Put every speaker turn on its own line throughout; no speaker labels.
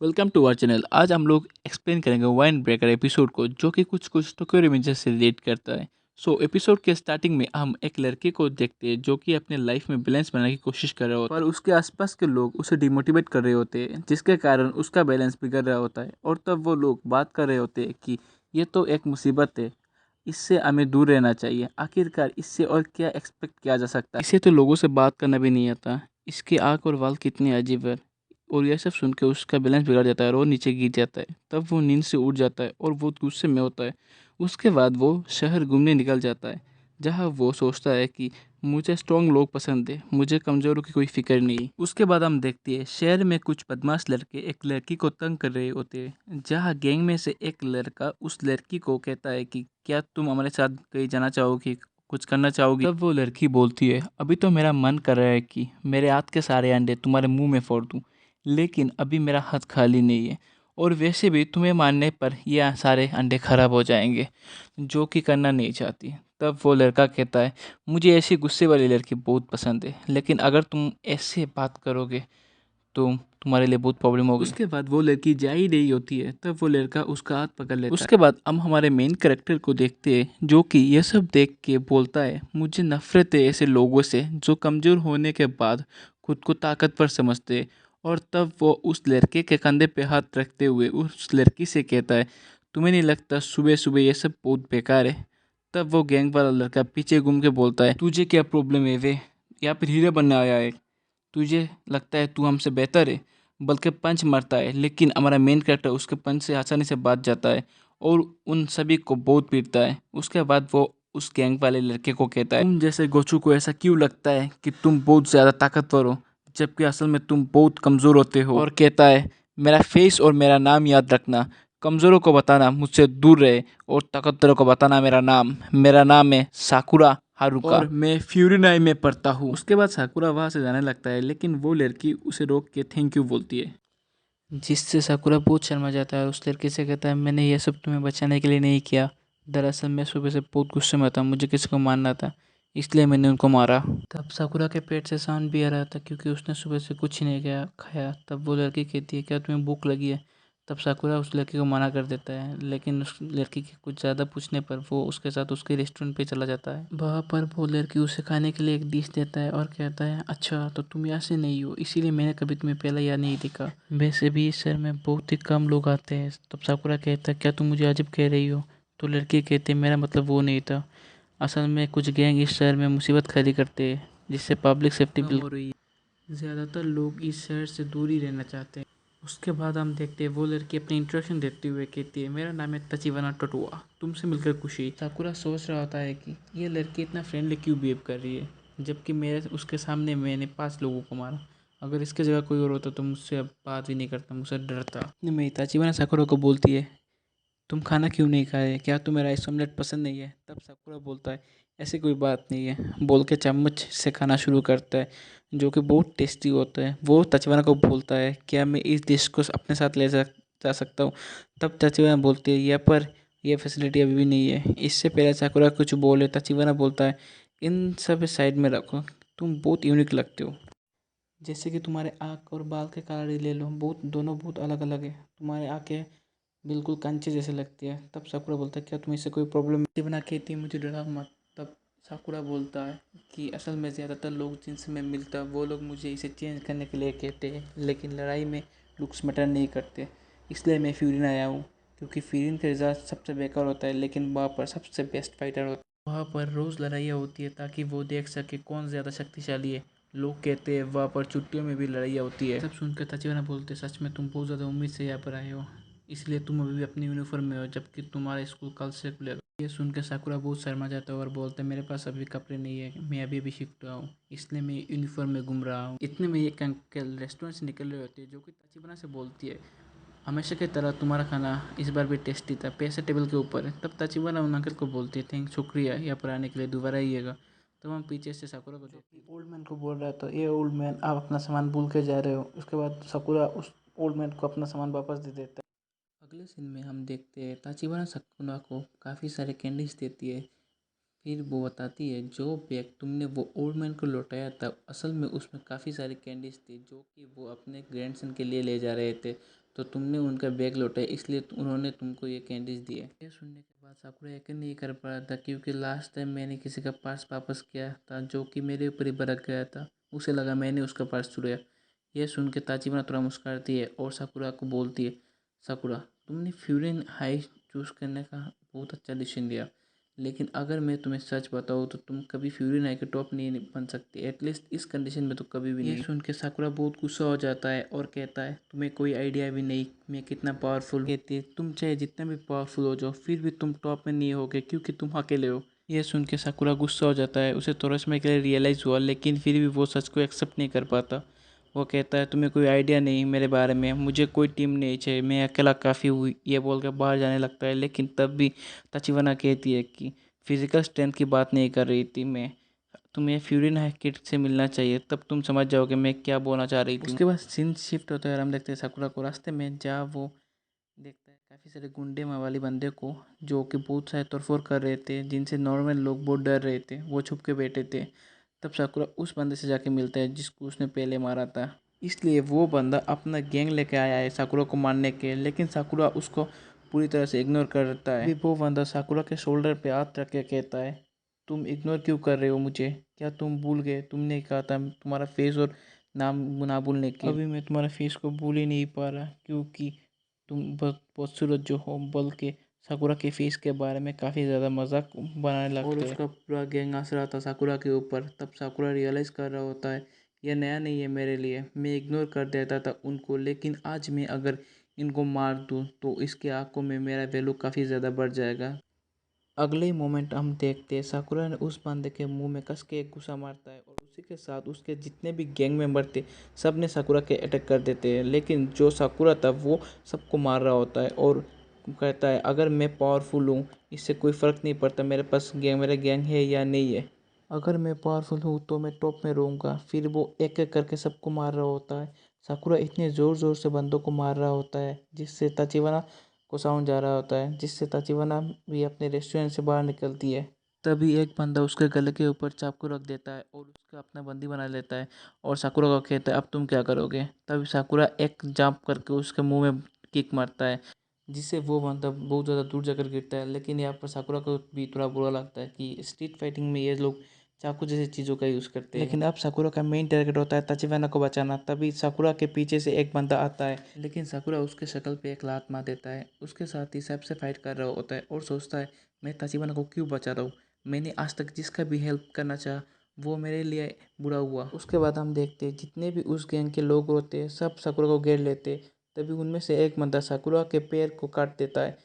Welcome to our channel. आज हम लोग एक्सप्लेन करेंगे वाइन ब्रेकर एपिसोड को, जो कि कुछ टोक्यो रिवेंजर्स से रिलेट करता है। एपिसोड के स्टार्टिंग में हम एक लड़के को देखते हैं जो कि अपने लाइफ में बैलेंस बनाने की कोशिश कर रहा होता है, पर उसके आसपास के लोग उसे डिमोटिवेट कर रहे होते हैं, जिसके कारण उसका बैलेंस बिगड़ रहा होता है। और तब वो लोग बात कर रहे होते हैं कि ये तो एक मुसीबत है, इससे हमें दूर रहना चाहिए। आखिरकार इससे और क्या एक्सपेक्ट किया जा सकता है। इसे तो लोगों से बात करना भी नहीं आता। इसकी आँख और बाल कितने अजीब है। और यह सब सुन के उसका बैलेंस बिगड़ जाता है और वो नीचे गिर जाता है। तब वो नींद से उठ जाता है और वो गुस्से में होता है। उसके बाद वो शहर घूमने निकल जाता है, जहाँ वो सोचता है कि मुझे स्ट्रॉन्ग लोग पसंद है, मुझे कमज़ोरों की कोई फिक्र नहीं। उसके बाद हम देखते हैं शहर में कुछ बदमाश लड़के एक लड़की को तंग कर रहे होते हैं, जहाँ गैंग में से एक लड़का उस लड़की को कहता है कि क्या तुम हमारे साथ कहीं जाना चाहोगी, कुछ करना चाहोगी। तब वो लड़की बोलती है, अभी तो मेरा मन कर रहा है कि मेरे हाथ के सारे अंडे तुम्हारे मुंह में फोड़ दूं, लेकिन अभी मेरा हाथ खाली नहीं है। और वैसे भी तुम्हें मारने पर ये सारे अंडे खराब हो जाएंगे, जो कि करना नहीं चाहती। तब वो लड़का कहता है, मुझे ऐसी गुस्से वाली लड़की बहुत पसंद है, लेकिन अगर तुम ऐसे बात करोगे तो तुम्हारे लिए बहुत प्रॉब्लम होगी। उसके बाद वो लड़की जा ही रही होती है, तब वो लड़का उसका हाथ पकड़ लेता है। उसके बाद हम हमारे मेन कैरेक्टर को देखते हैं, जो कि यह सब देख के बोलता है, मुझे नफरत है ऐसे लोगों से जो कमज़ोर होने के बाद खुद को ताकतवर समझते हैं। और तब वो उस लड़के के कंधे पे हाथ रखते हुए उस लड़की से कहता है, तुम्हें नहीं लगता सुबह सुबह ये सब बहुत बेकार है। तब वो गैंग वाला लड़का पीछे घूम के बोलता है, तुझे क्या प्रॉब्लम है वे, या फिर हीरो बनने आया है? तुझे लगता है तू हमसे बेहतर है? बल्कि पंच मारता है, लेकिन हमारा मेन कैरेक्टर उसके पंच से आसानी से बच जाता है और उन सभी को बहुत पीटता है। उसके बाद वो उस गैंग वाले लड़के को कहता है, तुम जैसे गोचू को ऐसा क्यों लगता है कि तुम बहुत ज़्यादा ताकतवर हो, जबकि असल में तुम बहुत कमज़ोर होते हो। और कहता है, मेरा फेस और मेरा नाम याद रखना, कमज़ोरों को बताना मुझसे दूर रहे, और ताकतवरों को बताना मेरा नाम है साकुरा हारुका, और मैं फ्यूरिनाई में पढ़ता हूँ। उसके बाद साकुरा वहाँ से जाने लगता है, लेकिन वो लड़की उसे रोक के थैंक यू बोलती है, जिससे साकुरा बहुत शर्मा जाता है और उस लड़की से कहता है, मैंने ये सब तुम्हें बचाने के लिए नहीं किया। दरअसल मैं सुबह से बहुत गुस्से में था, मुझे किसी को मारना था, इसलिए मैंने उनको मारा। तब साकुरा के पेट से साउंड भी आ रहा था, क्योंकि उसने सुबह से कुछ ही नहीं खाया। तब वो लड़की कहती है, क्या तुम्हें भूख लगी है? तब साकुरा उस लड़की को मना कर देता है, लेकिन उस लड़की के कुछ ज़्यादा पूछने पर वो उसके साथ उसके रेस्टोरेंट पे चला जाता है। वहाँ पर वो लड़की उसे खाने के लिए एक डिश देता है और कहता है, अच्छा तो तुम यहाँ से नहीं हो, इसीलिए मैंने कभी तुम्हें पहले यहाँ नहीं देखा। वैसे भी इस शहर में बहुत ही कम लोग आते हैं। तब साकुरा कहता है, क्या तुम मुझे अजीब कह रही हो? तो लड़की कहती है, मेरा मतलब वो नहीं था। असल में कुछ गैंग इस शहर में मुसीबत खड़ी करते हैं, जिससे पब्लिक सेफ्टी कम हो रही है। ज़्यादातर लोग इस शहर से दूर ही रहना चाहते हैं। उसके बाद हम देखते हैं वो लड़की अपनी इंट्रोडक्शन देते हुए कहती है, मेरा नाम है तचिवाना टोटुआ, तुमसे मिलकर खुशी। साकुरा सोच रहा होता है कि ये लड़की इतना फ्रेंडली क्यों बिहेव कर रही है, जबकि मेरे उसके सामने मैंने 5 लोगों को मारा। अगर इसके जगह कोई और होता तो मुझसे अब बात भी नहीं करता, मुझसे डरता। इतने में तचिवाना साकुरा को बोलती है, तुम खाना क्यों नहीं खाए, क्या तुम्हें राइस ऑमलेट पसंद नहीं है? तब साकुरा बोलता है, ऐसी कोई बात नहीं है, बोल के चम्मच से खाना शुरू करता है, जो कि बहुत टेस्टी होता है। वो तचवाना को बोलता है, क्या मैं इस डिश को अपने साथ जा सकता हूँ? तब तचवाना बोलती है, यह पर यह फैसिलिटी अभी भी नहीं है। इससे पहले साकुरा कुछ बोले, तचवाना बोलता है, इन सब साइड में रखो, तुम बहुत यूनिक लगते हो। जैसे कि तुम्हारे आँख और बाल के कलर ही ले लो, बहुत दोनों बहुत अलग अलग है। तुम्हारे आँखें बिल्कुल कंचे जैसे लगती है। तब साकुरा बोलता है, क्या तुम्हें इससे कोई प्रॉब्लम है? बना कहती है, मुझे डरा मत। तब साकुरा बोलता है कि असल में ज़्यादातर लोग जिनसे मैं मिलता वो लोग मुझे इसे चेंज करने के लिए कहते हैं, लेकिन लड़ाई में लुक्स मैटर नहीं करते। इसलिए मैं फ्यूरिन आया हूँ, क्योंकि फ्यूरिन का रिजल्ट सबसे बेकार होता है, लेकिन वहाँ पर सबसे बेस्ट फाइटर होता है। वहाँ पर रोज़ लड़ाइयाँ होती है ताकि वो देख सके कौन ज़्यादा शक्तिशाली है। लोग कहते हैं वहाँ पर छुट्टियों में भी लड़ाइयाँ होती है। सब सुनकर तचिवाना बोलते, सच में तुम बहुत ज़्यादा उम्मीद से यहाँ पर आए हो, इसलिए तुम अभी भी अपनी यूनिफॉर्म में हो, जबकि तुम्हारा स्कूल कल से खुलेगा। ये सुनकर साकुरा बहुत शर्मा जाता है और बोलता है, मेरे पास अभी कपड़े नहीं है, मैं अभी अभी शिफ्ट हुआ हूँ, इसलिए मैं यूनिफॉर्म में घूम रहा हूँ। इतने में एक अंकल रेस्टोरेंट से निकल रहे होते हैं, जो कि तचिवाना से बोलती है, हमेशा की तरह तुम्हारा खाना इस बार भी टेस्टी था, पैसे टेबल के ऊपर है। तब तचिवाना उन अंकल को बोलती है, थैंक शुक्रिया यहाँ पर आने के लिए, दोबारा आइएगा। तब हम पीछे से साकुरा को देखते हैं, ओल्ड मैन को बोल रहा था, ये ओल्ड मैन आप अपना सामान भूल के जा रहे हो। उसके बाद साकुरा उस ओल्ड मैन को अपना सामान वापस दे देता है। अगले सीन में हम देखते हैं ताचिबाना सकुना को काफ़ी सारे कैंडीज देती है। फिर वो बताती है, जो बैग तुमने वो ओल्ड मैन को लौटाया था, असल में उसमें काफ़ी सारे कैंडीज थे, जो कि वो अपने ग्रैंडसन के लिए ले जा रहे थे। तो तुमने उनका बैग लौटाया इसलिए उन्होंने तुमको ये कैंडीज दिए। ये सुनने के बाद साकुरा यकीन नहीं कर पा रहा था क्योंकि लास्ट टाइम मैंने किसी का पर्स वापस किया था जो कि मेरे ऊपर ही बरक गया था। उसे लगा मैंने उसका पर्स चुराया। यह सुन के ताचिबाना थोड़ा मुस्कुराती है और साकुरा को बोलती है, साकुरा तुमने फ्यूरिन हाई चूज़ करने का बहुत अच्छा डिसीजन लिया, लेकिन अगर मैं तुम्हें सच बताऊँ तो तुम कभी फ्यूरिन हाई के टॉप नहीं बन सकती, एटलीस्ट इस कंडीशन में तो कभी भी नहीं। ये सुन के साकुरा बहुत गुस्सा हो जाता है और कहता है तुम्हें कोई आइडिया भी नहीं मैं कितना पावरफुल। कहती है तुम चाहे जितना भी पावरफुल हो जाओ फिर भी तुम टॉप में नहीं होगे क्योंकि तुम अकेले हो। यह सुन के साकुरा गुस्सा हो जाता है। उसे थोड़ा समय के लिए रियलाइज़ हुआ लेकिन फिर भी वो सच को एक्सेप्ट नहीं कर पाता। वो कहता है तुम्हें कोई आइडिया नहीं मेरे बारे में, मुझे कोई टीम नहीं चाहिए, मैं अकेला काफ़ी हुई। ये बोल कर बाहर जाने लगता है लेकिन तब भी तचिवाना कहती है कि फिजिकल स्ट्रेंथ की बात नहीं कर रही थी मैं, तुम्हें फ्यूरिन किट से मिलना चाहिए तब तुम समझ जाओगे मैं क्या बोलना चाह रही थी। उसके बाद सीन शिफ्ट होता है और हम देखते हैं साकुरा को रास्ते में जहाँ वो देखता है काफ़ी सारे गुंडे वाले बंदे को जो कि बहुत सारे तोड़फोड़ कर रहे थे जिनसे नॉर्मल लोग बहुत डर रहे थे। वो छुप के बैठे थे। तब साकुरा उस बंदे से जाके मिलता है जिसको उसने पहले मारा था। इसलिए वो बंदा अपना गैंग लेके आया है साकुरा को मारने के, लेकिन साकुरा उसको पूरी तरह से इग्नोर करता है। अभी वो बंदा साकुरा के शोल्डर पे हाथ रख के कहता है तुम इग्नोर क्यों कर रहे हो मुझे, क्या तुम भूल गए तुमने कहा था तुम्हारा फेस और नाम ना भूलने के। अभी मैं तुम्हारा फेस को भूल ही नहीं पा रहा क्योंकि तुम बहुत खूबसूरत जो हो। बल्कि साकुरा के फेस के बारे में काफ़ी ज़्यादा मजाक बनाने लगते और उसका पूरा गैंग हंस रहा था साकुरा के ऊपर। तब साकुरा रियलाइज़ कर रहा होता है यह नया नहीं है मेरे लिए, मैं इग्नोर कर देता था उनको, लेकिन आज मैं अगर इनको मार दूँ तो इसके आंखों में मेरा वैल्यू काफ़ी ज़्यादा बढ़ जाएगा। अगले ही मोमेंट हम देखते हैं साकुरा ने उस बंदे के मुंह में कस के एक घुसा मारता है और उसी के साथ उसके जितने भी गैंग मेंबर थे सब ने साकुरा के अटैक कर देते हैं। लेकिन जो साकुरा था वो सबको मार रहा होता है और कहता है अगर मैं पावरफुल हूँ इससे कोई फ़र्क नहीं पड़ता मेरे पास मेरा गैंग है या नहीं है, अगर मैं पावरफुल हूँ तो मैं टॉप में रहूँगा। फिर वो एक एक करके सबको मार रहा होता है। साकुरा इतने ज़ोर ज़ोर से बंदों को मार रहा होता है जिससे ताचिवाना को साउंड जा रहा होता है, जिससे ताचिवाना भी अपने रेस्टोरेंट से बाहर निकलती है। तभी एक बंदा उसके गले के ऊपर चाकू रख देता है और उसका अपना बंदी बना लेता है और साकुरा को कहता है अब तुम क्या करोगे। तभी साकुरा एक जंप करके उसके मुंह में किक मारता है जिससे वो बंदा बहुत ज़्यादा दूर जाकर गिरता है। लेकिन यहाँ पर साकुरा को भी थोड़ा बुरा लगता है कि स्ट्रीट फाइटिंग में ये लोग चाकू जैसी चीज़ों का यूज़ करते हैं। लेकिन अब साकुरा का मेन टारगेट होता है ताचिवाना को बचाना। तभी साकुरा के पीछे से एक बंदा आता है लेकिन साकुरा उसके शक्ल पे एक लात मार देता है। उसके साथ ही सबसे फाइट कर रहा होता है और सोचता है मैं ताचिवाना को क्यों बचा रहा हूँ, मैंने आज तक जिसका भी हेल्प करना चाहा वो मेरे लिए बुरा हुआ। उसके बाद हम देखते हैं जितने भी उस गैंग के लोग होते हैं सब साकुरा को घेर लेते। तभी उनमें से एक बंदा साकुरा के पैर को काट देता है।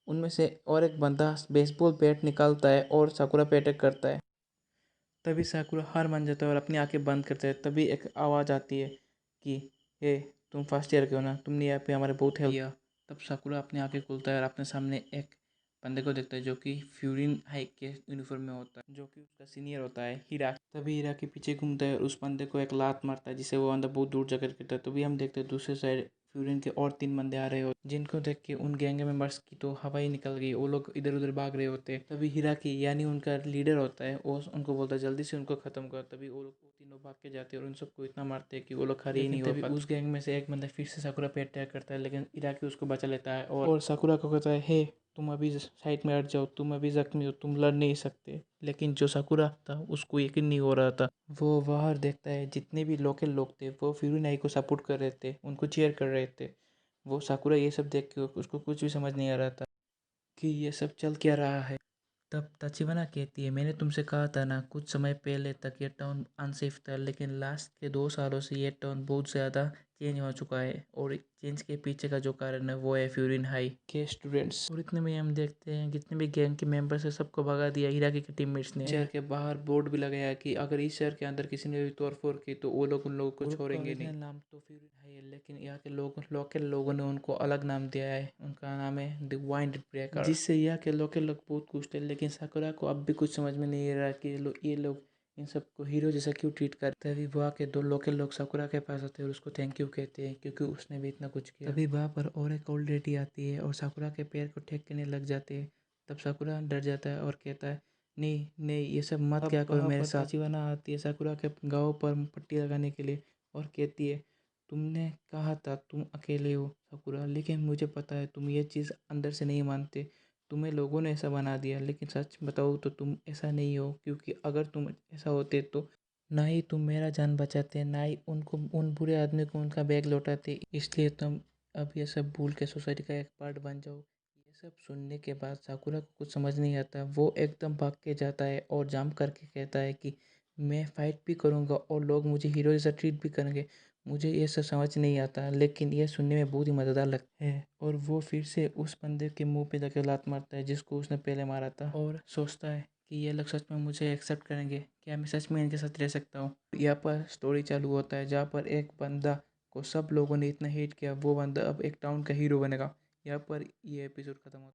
उनमें से और एक बंदा बेसबॉल बैट निकालता है और साकुरा पे अटैक करता है। तभी साकुरा हार मान जाता है और अपनी आंखें बंद करता है। तभी एक आवाज़ आती है कि हे तुम फर्स्ट ईयर के हो ना, तुमने यहाँ पे हमारे बहुत हेल्प किया। तब साकुरा अपनी आंखें खोलता है और अपने सामने एक बंदे को देखता है जो कि फ्यूरिन हाइक के यूनिफॉर्म में होता है, जो कि उसका सीनियर होता है हीरा। तभी हीरा के पीछे घूमता है और उस बंदे को एक लात मारता है जिससे वो बंदा बहुत दूर जाकर गिरता है। तभी हम देखते हैं दूसरे साइड फ्यूरिन के और 3 बंदे आ रहे होते जिनको देख के उन गैंग मेंबर्स की तो हवा ही निकल गई, वो लोग इधर उधर भाग रहे होते। तभी हिराकी यानी उनका लीडर होता है वो उनको बोलता है जल्दी से उनको खत्म कर। तभी वो लोग वो तीनों भाग के जाते हैं और उन सबको इतना मारते हैं कि वो लोग खड़े ही नहीं हो पाते। उस गैंग में से एक बंदा फिर से साकुरा पे अटैक करता है लेकिन हिराकी उसको बचा लेता है और साकुरा को कहता है हे तुम अभी साइड में हट जाओ, तुम अभी जख्मी हो, तुम लड़ नहीं सकते। लेकिन जो साकुरा था उसको यकीन नहीं हो रहा था। वो बाहर देखता है जितने भी लोकल लोग थे वो फ्यूरिनाई को सपोर्ट कर रहे थे, उनको चीयर कर रहे थे। वो साकुरा ये सब देख के उसको कुछ भी समझ नहीं आ रहा था कि ये सब चल क्या रहा है। तब तचिवाना कहती है मैंने तुमसे कहा था ना कुछ समय पहले तक ये टाउन अनसेफ था, लेकिन लास्ट के 2 सालों से ये टाउन बहुत ज़्यादा चेंज हो चुका है और चेंज के पीछे का जो कारण है वो है फ्यूरिन हाई के स्टूडेंट्स। और इतने में हम देखते हैं जितने भी गैंग के मेंबर्स है सबको भगा दिया हिराकी के टीममेट्स ने। शहर के बाहर बोर्ड भी लगाया कि अगर इस शहर के अंदर किसी ने भी तोड़फोड़ की तो वो लोग उन लोगों को छोड़ेंगे नहीं। नाम तो फ्यूरिन हाई है लेकिन यहाँ के लोग लोकल लोगों ने उनको अलग नाम दिया है, उनका नाम है द वाइंड ब्रेकर, जिससे यहाँ के लोकल लोग बहुत खुश थे। लेकिन साकुरा को अब भी कुछ समझ में नहीं आ रहा कि ये लोग इन सबको हीरो जैसा क्यों ट्रीट करते हैं। तभी वहाँ के 2 लोकल लोग साकुरा के पास आते हैं और उसको थैंक यू कहते हैं क्योंकि उसने भी इतना कुछ किया। तभी वहाँ पर और एक ओल्ड लेडी आती है और साकुरा के पैर को ठेकने लग जाते हैं। तब साकुरा डर जाता है और कहता है नहीं नहीं ये सब मत क्या करो मेरे साथ। ताचिवाना आती है साकुरा के गाँव पर पट्टी लगाने के लिए और कहती है
तुमने कहा था तुम अकेले हो साकुरा, लेकिन मुझे पता है तुम ये चीज़ अंदर से नहीं मानते। तुम्हें लोगों ने ऐसा बना दिया, लेकिन सच बताओ तो तुम ऐसा नहीं हो, क्योंकि अगर तुम ऐसा होते तो ना ही तुम मेरा जान बचाते, ना ही उनको, उन बुरे आदमी को उनका बैग लौटाते। इसलिए तुम अब ये सब भूल के सोसाइटी का एक पार्ट बन जाओ। ये सब सुनने के बाद साकुरा को कुछ समझ नहीं आता। वो एकदम भाग के जाता है और जाम करके कहता है कि मैं फ़ाइट भी करूँगा और लोग मुझे हीरो जैसा ट्रीट भी करेंगे। मुझे ये सब समझ नहीं आता, लेकिन ये सुनने में बहुत ही मज़ेदार लगता है। और वो फिर से उस बंदे के मुंह पे जाकर लात मारता है जिसको उसने पहले मारा था, और सोचता है कि ये लोग सच में मुझे एक्सेप्ट करेंगे, क्या मैं सच में इनके साथ रह सकता हूँ। यहाँ पर स्टोरी चालू होता है जहाँ पर एक बंदा को सब लोगों ने इतना हेट किया, वो बंदा अब एक टाउन का हीरो बनेगा। यहाँ पर ये एपिसोड खत्म होता है।